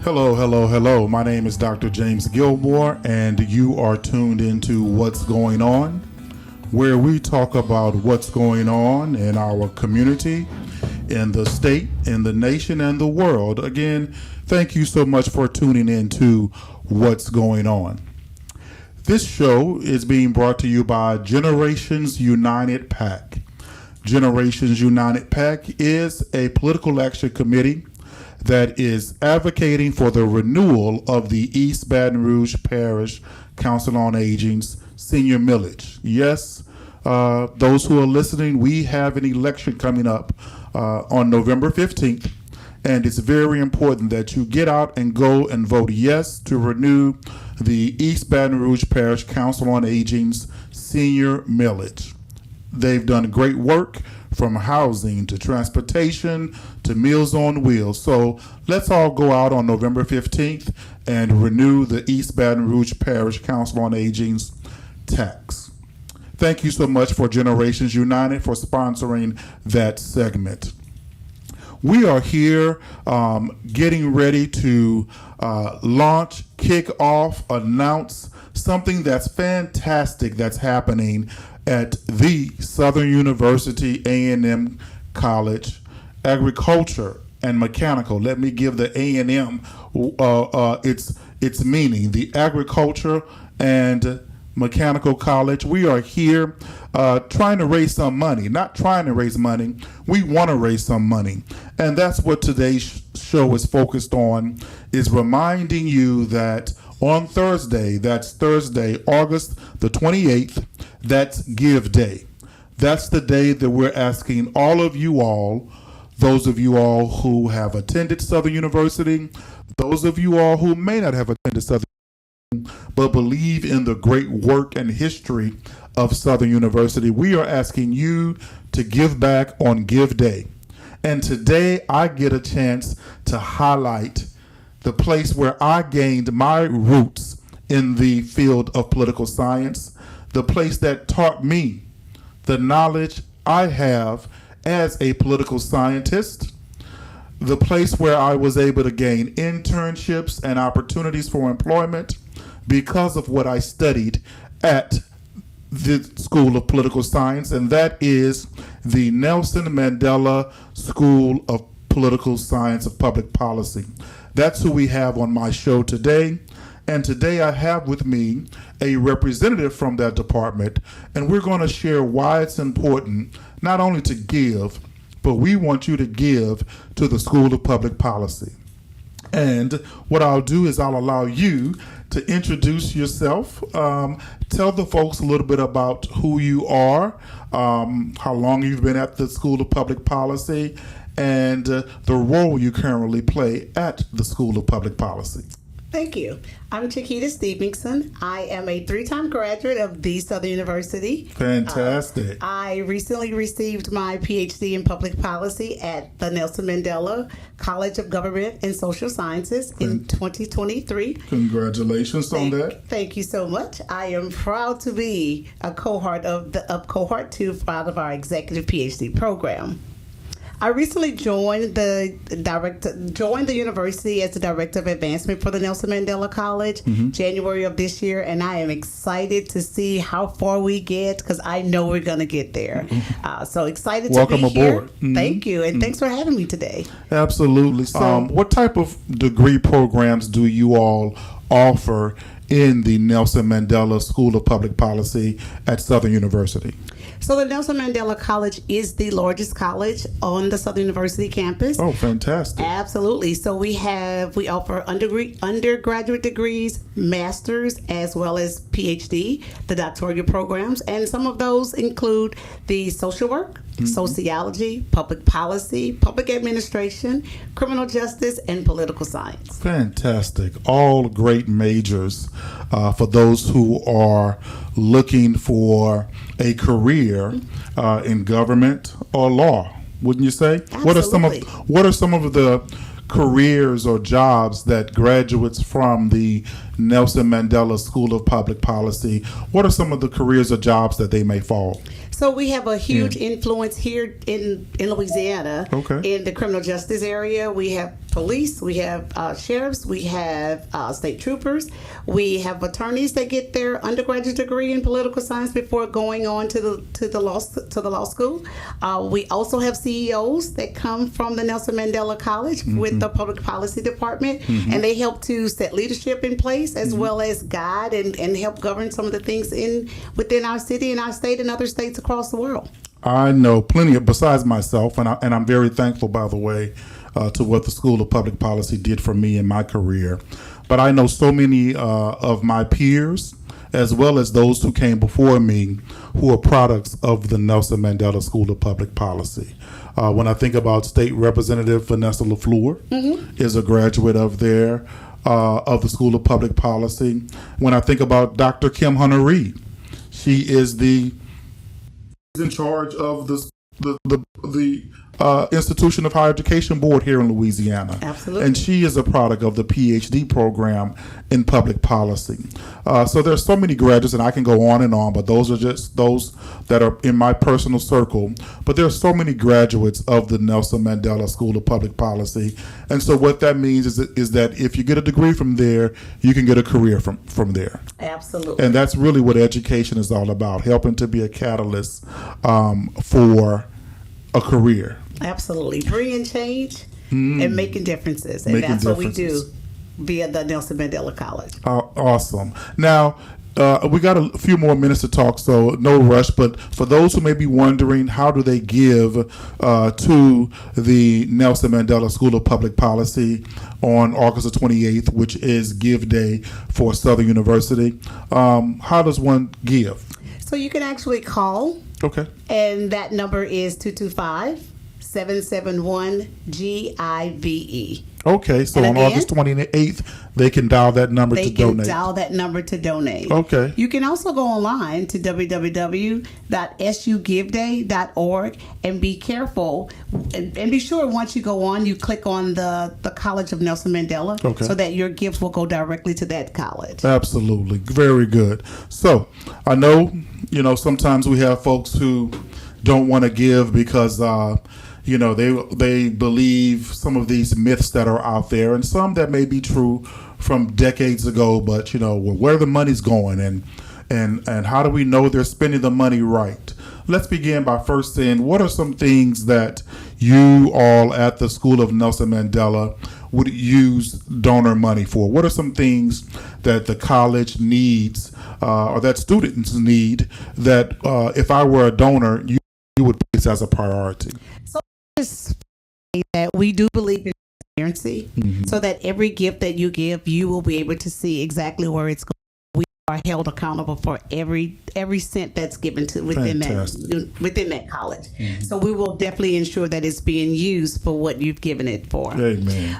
Hello, hello, hello. My name is Dr. James Gilmore, and you are tuned into What's Going On, where we talk about what's going on in our community, in the state, in the nation, and the world. Again, thank you so much for tuning in to What's Going On. This show is being brought to you by Generations United PAC. Generations United PAC is a political action committee that is advocating for the renewal of the East Baton Rouge Parish Council on Aging's senior millage. Yes, those who are listening, we have an election coming up on November 15th, and it's very important that you get out and go and vote yes to renew the East Baton Rouge Parish Council on Aging's senior millage. They've done great work from housing to transportation to Meals on Wheels. So let's all go out on November 15th and renew the East Baton Rouge Parish Council on Aging's tax. Thank you so much for Generations United for sponsoring that segment. We are here getting ready to launch, kick off, announce something that's fantastic that's happening at the Southern University A&M College, Agriculture and Mechanical. Let me give the A&M its meaning. The Agriculture and Mechanical College. We are here trying to raise some money. Not trying to raise money. We want to raise some money. And that's what today's show is focused on, is reminding you that on Thursday, that's Thursday, August the 28th, that's Give Day. That's the day that we're asking all of you all, those of you all who have attended Southern University, those of you all who may not have attended Southern University, but believe in the great work and history of Southern University, we are asking you to give back on Give Day. And today I get a chance to highlight the place where I gained my roots in the field of political science, the place that taught me the knowledge I have as a political scientist, the place where I was able to gain internships and opportunities for employment because of what I studied at the School of Political Science, and that is the Nelson Mandela School of Political Science of Public Policy. That's who we have on my show today. And today I have with me a representative from that department, and we're going to share why it's important not only to give, but we want you to give to the School of Public Policy. And what I'll do is I'll allow you to introduce yourself, tell the folks a little bit about who you are, how long you've been at the School of Public Policy, and the role you currently play at the School of Public Policy. Thank you. I'm Chiquita Stevenson. I am a 3-time graduate of the Southern University. Fantastic. I recently received my PhD in public policy at the Nelson Mandela College of Government and Social Sciences in 2023. Congratulations on that. Thank you so much. I am proud to be a cohort of cohort 2 out of our executive PhD program. I recently joined the university as the Director of Advancement for the Nelson Mandela College, January of this year, and I am excited to see how far we get, because I know we're going to get there. So excited Welcome to be aboard. here. Thank you, and thanks for having me today. Absolutely. So, what type of degree programs do you all offer in the Nelson Mandela School of Public Policy at Southern University? So the Nelson Mandela College is the largest college on the Southern University campus. Oh, fantastic. Absolutely. So we offer undergraduate degrees, masters, as well as PhD, the doctoral programs, and some of those include the social work, sociology, public policy, public administration, criminal justice, and political science. Fantastic. All great majors for those who are looking for a career in government or law, wouldn't you say? Absolutely. What are some of the careers or jobs that graduates from the Nelson Mandela School of Public Policy, what are some of the careers or jobs that they may fall? So we have a huge influence here in Louisiana in the criminal justice area. We have police, we have sheriffs, we have state troopers, we have attorneys that get their undergraduate degree in political science before going on to the law school. We also have CEOs that come from the Nelson Mandela College with the public policy department, and they help to set leadership in place as well as guide and help govern some of the things within our city and our state and other states across the world. I know plenty of, besides myself, and I'm very thankful, by the way, to what the School of Public Policy did for me in my career. But I know so many of my peers, as well as those who came before me, who are products of the Nelson Mandela School of Public Policy. When I think about State Representative Vanessa LaFleur, is a graduate of there, of the School of Public Policy. When I think about Dr. Kim Hunter-Reid, she is in charge of the Institution of Higher Education Board here in Louisiana. Absolutely. And she is a product of the PhD program in public policy. So there's so many graduates, and I can go on and on, but those are just those that are in my personal circle. But there are so many graduates of the Nelson Mandela School of Public Policy. And so what that means is that if you get a degree from there, you can get a career from there. Absolutely. And that's really what education is all about, helping to be a catalyst for a career. Absolutely. Bringing change and making differences. And that's what we do via the Nelson Mandela College. Awesome. Now, we got a few more minutes to talk, so no rush. But for those who may be wondering, how do they give to the Nelson Mandela School of Public Policy on August the 28th, which is Give Day for Southern University? How does one give? So you can actually call. Okay. And that number is 225-771-GIVE. Okay, so And on again, August 28th, they can dial that number to donate. They can dial that number to donate. Okay. You can also go online to www.sugiveday.org and be careful and be sure once you go on, you click on the College of Nelson Mandela so that your gifts will go directly to that college. Absolutely. Very good. So I know, sometimes we have folks who don't want to give because they believe some of these myths that are out there, and some that may be true from decades ago, but where the money's going and how do we know they're spending the money right? Let's begin by first saying, what are some things that you all at the School of Nelson Mandela would use donor money for? What are some things that the college needs or that students need that if I were a donor, you would place as a priority? So just say that we do believe in transparency, so that every gift that you give, you will be able to see exactly where it's going. We are held accountable for every cent that's given to within that college. So we will definitely ensure that it's being used for what you've given it for. Amen.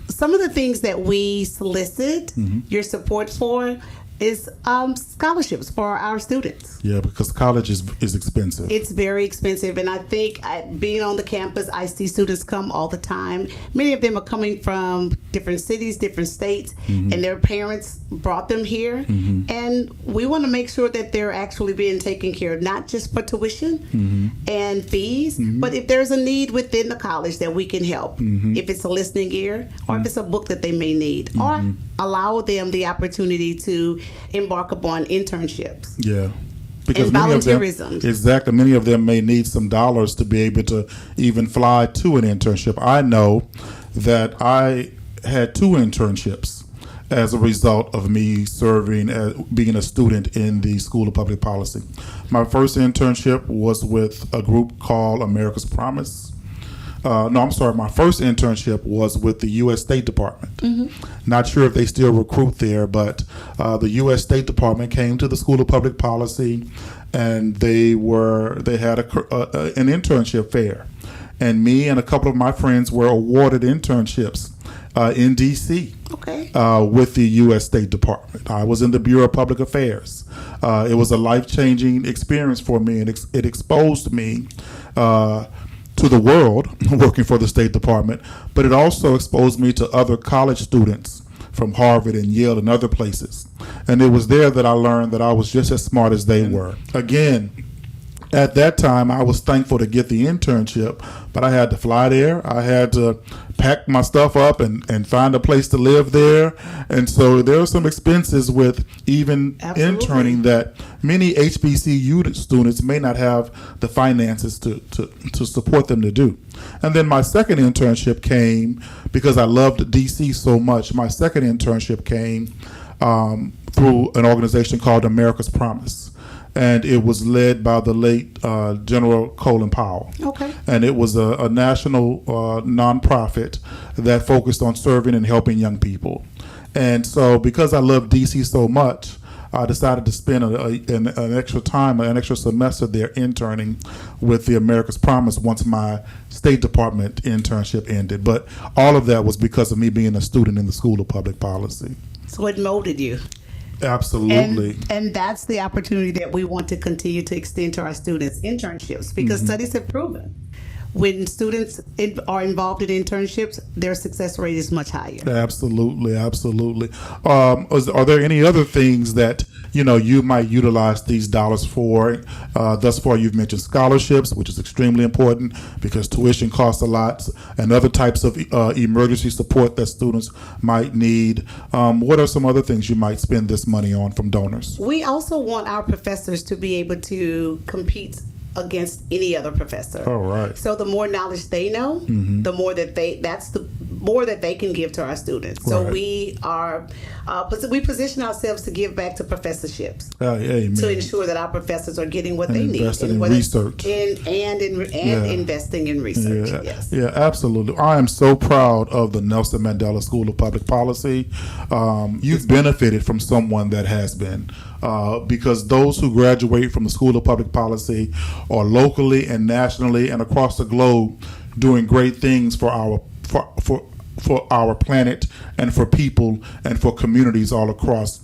Some of the things that we solicit your support for is scholarships for our students. Yeah, because college is expensive. It's very expensive, and I think being on the campus, I see students come all the time. Many of them are coming from different cities, different states, and their parents brought them here. And we want to make sure that they're actually being taken care of, not just for tuition and fees, but if there's a need within the college that we can help. If it's a listening ear, or if it's a book that they may need, or allow them the opportunity to embark upon internships. Yeah. Because and volunteerism. Exactly. Many of them may need some dollars to be able to even fly to an internship. I know that I had 2 internships as a result of me serving as being a student in the School of Public Policy. My first internship was with a group called America's Promise. My first internship was with the U.S. State Department. Not sure if they still recruit there, but the U.S. State Department came to the School of Public Policy, and they had an internship fair, and me and a couple of my friends were awarded internships in D.C. With the U.S. State Department. I was in the Bureau of Public Affairs. It was a life-changing experience for me, and it exposed me to the world working for the State Department, but it also exposed me to other college students from Harvard and Yale and other places. And it was there that I learned that I was just as smart as they were. Again, at that time, I was thankful to get the internship, but I had to fly there. I had to pay pack my stuff up and find a place to live there. And so there are some expenses with even interning that many HBCU students may not have the finances to support them to do. And then my second internship came because I loved DC so much. My second internship came through an organization called America's Promise. And it was led by the late General Colin Powell. Okay. And it was a national nonprofit that focused on serving and helping young people. And so because I love DC so much, I decided to spend an extra time, an extra semester there interning with the America's Promise once my State Department internship ended. But all of that was because of me being a student in the School of Public Policy. So it molded you. Absolutely. And that's the opportunity that we want to continue to extend to our students, internships, because studies have proven when students are involved in internships, their success rate is much higher. Absolutely, absolutely. Are there any other things that you might utilize these dollars for? Thus far, you've mentioned scholarships, which is extremely important because tuition costs a lot, and other types of emergency support that students might need. What are some other things you might spend this money on from donors? We also want our professors to be able to compete against any other professor. All right. So the more knowledge they know, the more that they can give to our students. So Right. we position ourselves to give back to professorships Amen. to ensure that our professors are getting what they need. Investing in research. And investing in research. Yeah, Yes. yeah, absolutely. I am so proud of the Nelson Mandela School of Public Policy. You've benefited from someone that has been, because those who graduate from the School of Public Policy are locally and nationally and across the globe doing great things for our planet and for people and for communities all across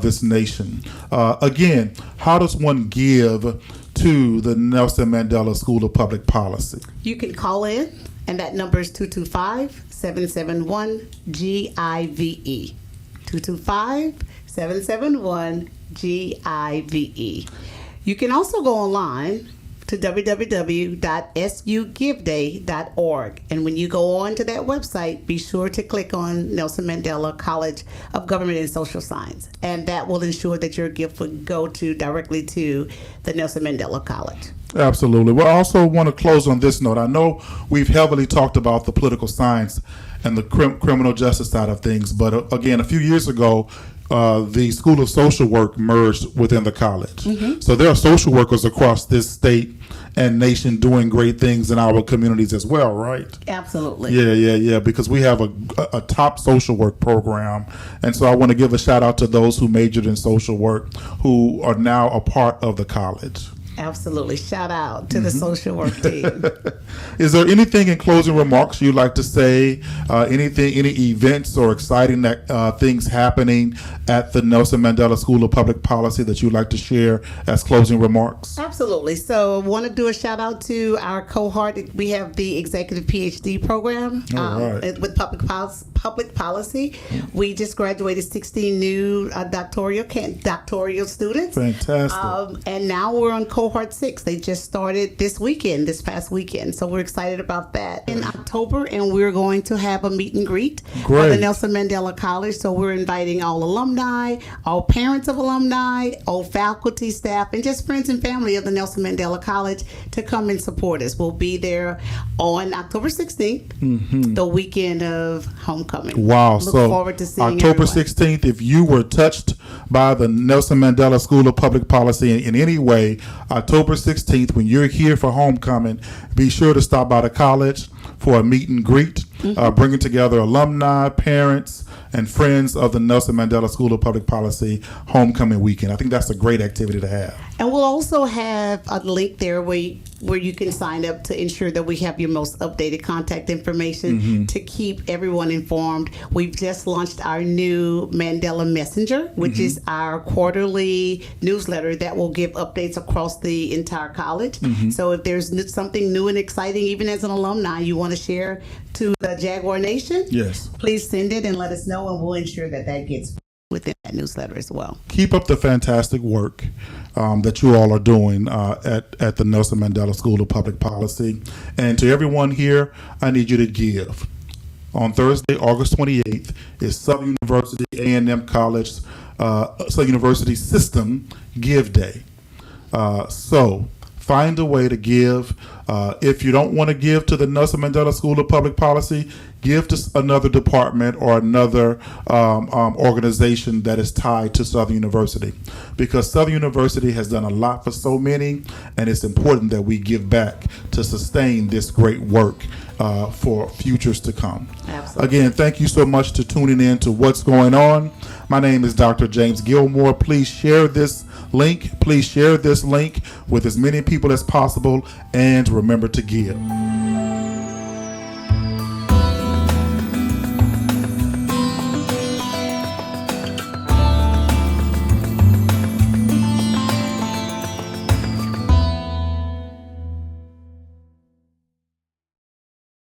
this nation. Again, how does one give to the Nelson Mandela School of Public Policy? You can call in, and that number is 225-771-GIVE. 225-771-GIVE. You can also go online to www.sugiveday.org. And when you go on to that website, be sure to click on Nelson Mandela College of Government and Social Science. And that will ensure that your gift will go directly to the Nelson Mandela College. Absolutely. Well, I also want to close on this note. I know we've heavily talked about the political science and the criminal justice side of things, but again, a few years ago, the School of Social Work merged within the college. So there are social workers across this state and nation doing great things in our communities as well, right? Absolutely. Yeah, because we have a top social work program. And so I want to give a shout out to those who majored in social work who are now a part of the college. Absolutely. Shout out to the social work team. Is there anything in closing remarks you'd like to say? Any events or exciting things happening at the Nelson Mandela School of Public Policy that you'd like to share as closing remarks? Absolutely. So I want to do a shout out to our cohort. We have the executive PhD program with public policy. We just graduated 16 new doctoral students. Fantastic. And now we're on cohort 6. They just started this past weekend. So we're excited about that. In October, and we're going to have a meet and greet at the Nelson Mandela College. So we're inviting all alumni, all parents of alumni, all faculty, staff, and just friends and family of the Nelson Mandela College to come and support us. We'll be there on October 16th, the weekend of homecoming. Wow. Look forward to seeing October everyone. 16th, if you were touched by the Nelson Mandela School of Public Policy in any way, October 16th, when you're here for homecoming, be sure to stop by the college for a meet and greet, bringing together alumni, parents, and friends of the Nelson Mandela School of Public Policy homecoming weekend. I think that's a great activity to have. And we'll also have a link there where you can sign up to ensure that we have your most updated contact information to keep everyone informed. We've just launched our new Mandela Messenger, which is our quarterly newsletter that will give updates across the entire college. So if there's something new and exciting, even as an alumni, you want to share to the Jaguar Nation, Yes. please send it and let us know, and we'll ensure that gets within that newsletter as well. Keep up the fantastic work that you all are doing at the Nelson Mandela School of Public Policy. And to everyone here, I need you to give. on Thursday, August 28th, is Southern University A&M College, Southern University System Give Day. So find a way to give. If you don't want to give to the Nelson Mandela School of Public Policy, give to another department or another organization that is tied to Southern University, because Southern University has done a lot for so many, and it's important that we give back to sustain this great work for futures to come. Absolutely. Again, thank you so much to tuning in to What's Going On. My name is Dr. James Gilmore. Please share this link. Please share this link with as many people as possible, and remember to give.